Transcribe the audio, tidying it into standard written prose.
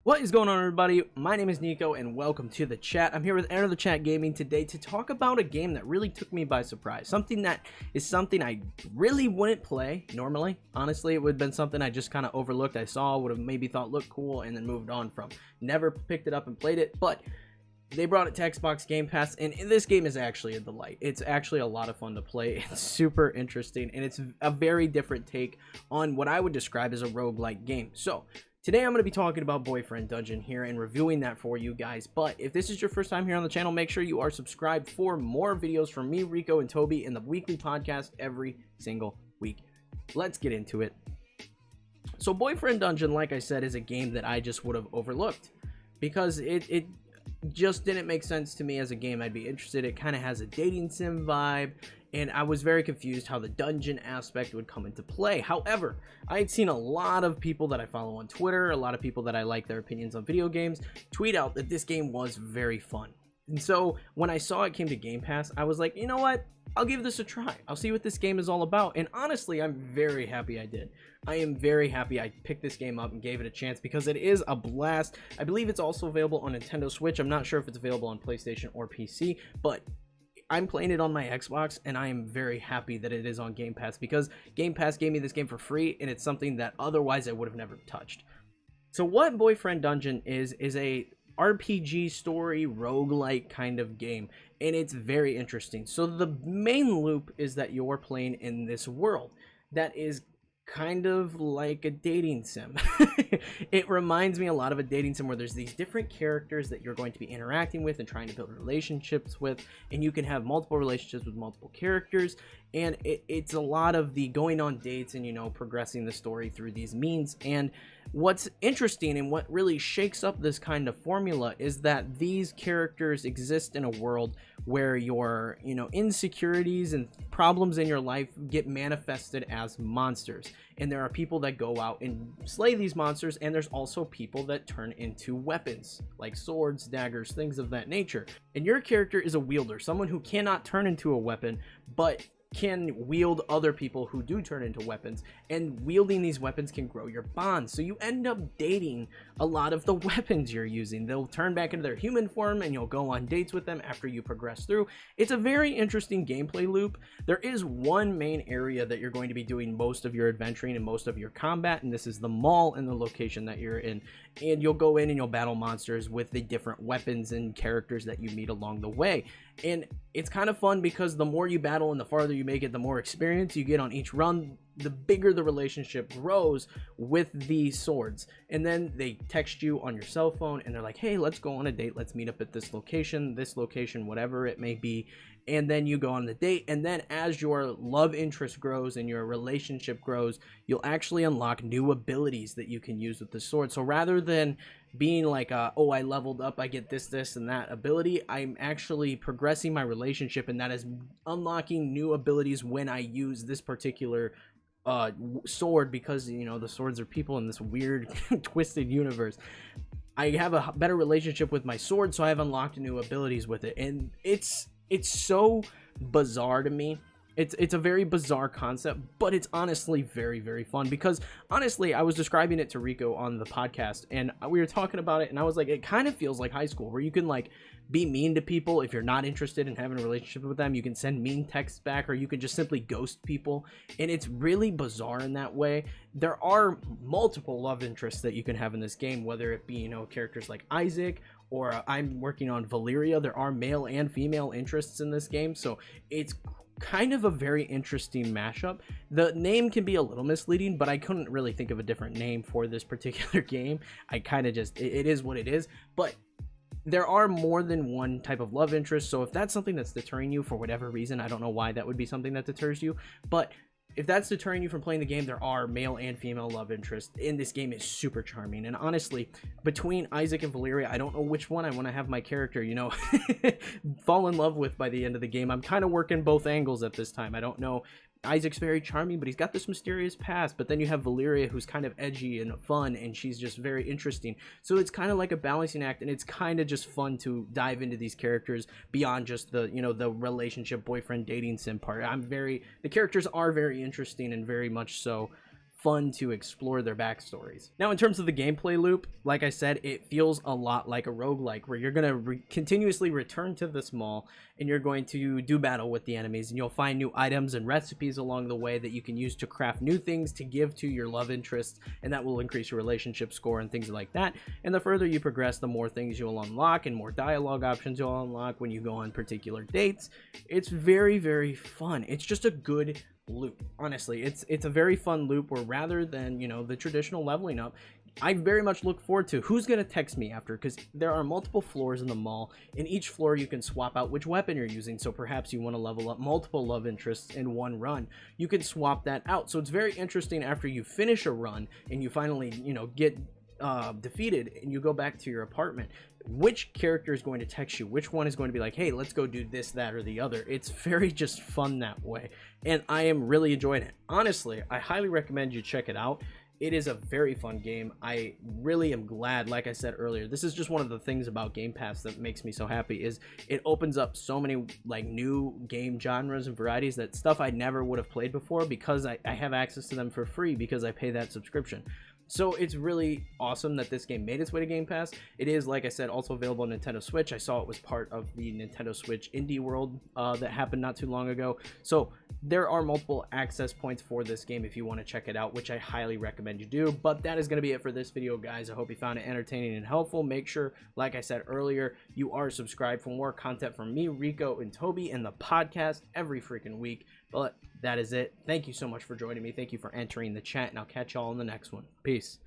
What is going on, everybody? My name is Nico and welcome to the chat. I'm here with Enter the Chat Gaming today to talk about a game that really took me by surprise. Something I really wouldn't play normally. Honestly, it would have been something I just kind of overlooked. I saw, would have maybe thought looked cool and then moved on from. Never picked it up and played it, but they brought it to Xbox Game Pass, and this game is actually a delight. It's actually a lot of fun to play. It's super interesting, and it's a very different take on what I would describe as a roguelike game. So today I'm going to be talking about Boyfriend Dungeon here and reviewing that for you guys. But if this is your first time here on the channel, make sure you are subscribed for more videos from me, Rico, and Toby in the weekly podcast every single week. Let's get into it. So Boyfriend Dungeon, like I said, is a game that I just would have overlooked because it just didn't make sense to me as a game I'd be interested. It kind of has a dating sim vibe, and I was very confused how the dungeon aspect would come into play. However, I had seen a lot of people that I follow on Twitter, a lot of people that I like their opinions on video games, tweet out that this game was very fun. And so when I saw it came to Game Pass, I was like, you know what? I'll give this a try. I'll see what this game is all about. And honestly, I'm very happy I did. I am very happy I picked this game up and gave it a chance because it is a blast. I believe it's also available on Nintendo Switch. I'm not sure if it's available on PlayStation or PC, but I'm playing it on my Xbox, and I am very happy that it is on Game Pass because Game Pass gave me this game for free, and it's something that otherwise I would have never touched. So what Boyfriend Dungeon is a RPG story roguelike kind of game, and it's very interesting. So the main loop is that you're playing in this world that is kind of like a dating sim. It reminds me a lot of a dating sim where there's these different characters that you're going to be interacting with and trying to build relationships with, and you can have multiple relationships with multiple characters, and it's a lot of the going on dates and, you know, progressing the story through these means. And what's interesting and what really shakes up this kind of formula is that these characters exist in a world where your, you know, insecurities and problems in your life get manifested as monsters. And there are people that go out and slay these monsters, and there's also people that turn into weapons like swords, daggers, things of that nature. And your character is a wielder, someone who cannot turn into a weapon but can wield other people who do turn into weapons, and wielding these weapons can grow your bonds. So you end up dating a lot of the weapons you're using. They'll turn back into their human form, and you'll go on dates with them after you progress through. It's a very interesting gameplay loop. There is one main area that you're going to be doing most of your adventuring and most of your combat, and this is the mall in the location that you're in. And you'll go in and you'll battle monsters with the different weapons and characters that you meet along the way. And it's kind of fun because the more you battle and the farther you make it, the more experience you get on each run, the bigger the relationship grows with the swords. And then they text you on your cell phone and they're like, hey, let's go on a date. Let's meet up at this location, whatever it may be. And then you go on the date, and then as your love interest grows and your relationship grows, you'll actually unlock new abilities that you can use with the sword. So rather than being like, oh, I leveled up, I get this, and that ability, I'm actually progressing my relationship, and that is unlocking new abilities when I use this particular sword, because, you know, the swords are people in this weird twisted universe. I have a better relationship with my sword, so I've unlocked new abilities with it, and it's so bizarre to me. It's a very bizarre concept, but it's honestly very, very fun because honestly, I was describing it to Rico on the podcast, and we were talking about it, and I was like, it kind of feels like high school where you can like be mean to people if you're not interested in having a relationship with them. You can send mean texts back, or you can just simply ghost people, and it's really bizarre in that way. There are multiple love interests that you can have in this game, whether it be, you know, characters like Isaac, or I'm working on Valeria. There are male and female interests in this game, so it's kind of a very interesting mashup. The name can be a little misleading, but I couldn't really think of a different name for this particular game. I kind of just, it is what it is. But there are more than one type of love interest, so if that's something that's deterring you for whatever reason, I don't know why that would be something that deters you, but if that's deterring you from playing the game, there are male and female love interests in this game. Is super charming. And honestly, between Isaac and Valeria, I don't know which one I want to have my character, you know, fall in love with by the end of the game. I'm kind of working both angles at this time. I don't know. Isaac's very charming, but he's got this mysterious past. But then you have Valeria, who's kind of edgy and fun, and she's just very interesting. So it's kind of like a balancing act, and it's kind of just fun to dive into these characters beyond just the, you know, the relationship, boyfriend, dating sim part. The characters are very interesting and very much so fun to explore their backstories. Now, in terms of the gameplay loop, like I said, it feels a lot like a roguelike, where you're going to continuously return to this mall and you're going to do battle with the enemies, and you'll find new items and recipes along the way that you can use to craft new things to give to your love interest, and that will increase your relationship score and things like that. And the further you progress, the more things you'll unlock and more dialogue options you'll unlock when you go on particular dates. It's very, very fun. It's just a good loop. Honestly, it's a very fun loop where, rather than, you know, the traditional leveling up, I very much look forward to who's going to text me after, because there are multiple floors in the mall. In each floor you can swap out which weapon you're using, so perhaps you want to level up multiple love interests in one run. You can swap that out, so it's very interesting after you finish a run and you finally, you know, get defeated and you go back to your apartment, which character is going to text you, which one is going to be like, hey, let's go do this, that, or the other. It's very just fun that way, and I am really enjoying it. Honestly, I highly recommend you check it out. It is a very fun game. I really am glad, like I said earlier, this is just one of the things about Game Pass that makes me so happy, is it opens up so many like new game genres and varieties, that stuff I never would have played before, because I have access to them for free because I pay that subscription. So it's really awesome that this game made its way to Game Pass. It is, like I said, also available on Nintendo Switch. I saw it was part of the Nintendo Switch Indie World that happened not too long ago. So there are multiple access points for this game if you want to check it out, which I highly recommend you do. But that is going to be it for this video, guys. I hope you found it entertaining and helpful. Make sure, like I said earlier, you are subscribed for more content from me, Rico, and Toby, and the podcast every freaking week. But that is it. Thank you so much for joining me. Thank you for entering the chat, and I'll catch y'all in the next one. Peace.